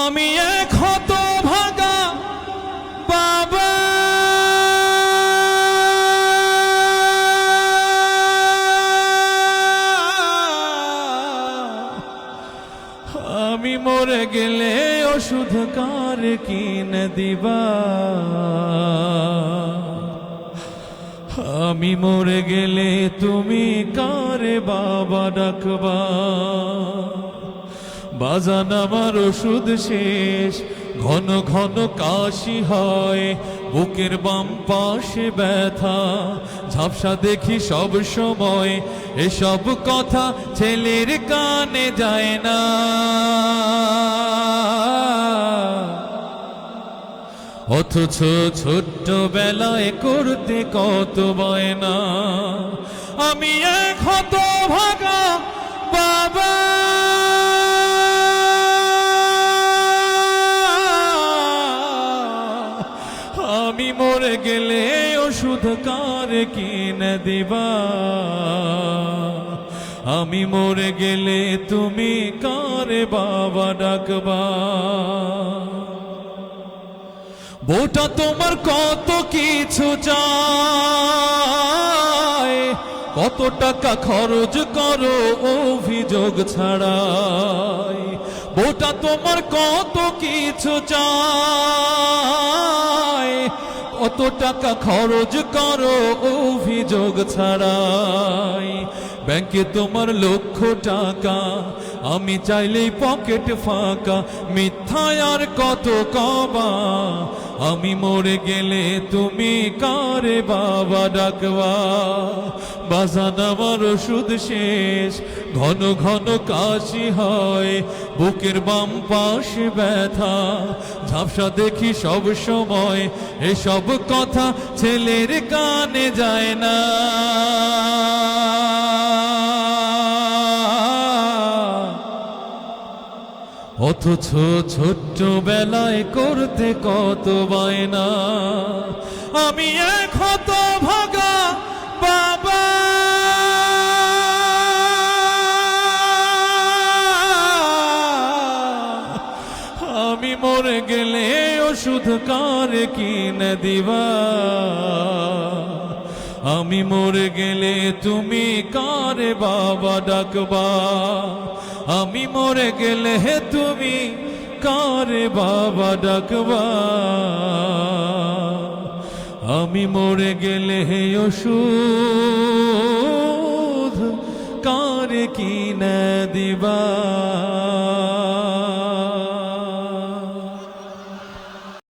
আমি এক হতভাগা বাবা, আমি মরে গেলে ওষুধ কার কিনে দিবা, আমি মরে গেলে তুমি কারে বাবা ডাকবা। বাজান আমার ওষুধ শেষ, ঘন ঘন কাশি হয়, বুকের বাম পাশে ব্যথা, ঝাপসা দেখি সব সময়, এসব কথা ছেলের কানে যায় না। অথচ ছোট্ট বেলায় করতে কত বায়না, আমি এক হতভাগা বাবা, আমি মরে গেলে ওষুধ কার কিনে দিবা, আমি মরে গেলে তুমি কারে বাবা ডাকবা। বউটা তোমার কত কিছু চায়, কত টাকা খরচ করো অভিযোগ ছাড়াই। বউটা তোমার কত কিছু চায়, কত টাকা খরচ করো অভিযোগ ছাড়াই। ব্যাংকে তোমার লক্ষ টাকা, আমি চাইলেই পকেট ফাঁকা, মিথ্যায় আর কত কবা, আমি মরে গেলে তুমি কারে বাবা ডাকবা। বাজান আমার ওষুধ শেষ, ঘন ঘন কাশি হয়, বুকের বাম পাশে ব্যথা, ঝাপসা দেখি সব সময়, এসব কথা ছেলের কানে যায় না। অথচ ছোট্ট বেলায় করতে কত বায়না, আমি এক হতভাগা বাবা, আমি মরে গেলে ওষুধ কার কিনে দিবা, আমি মরে গেলে তুমি কারে বাবা ডাকবা, আমি মরে গেলে তুমি কারে বাবা ডাকবা, আমি মরে গেলে ওষুধ কারে কিনে দিবা।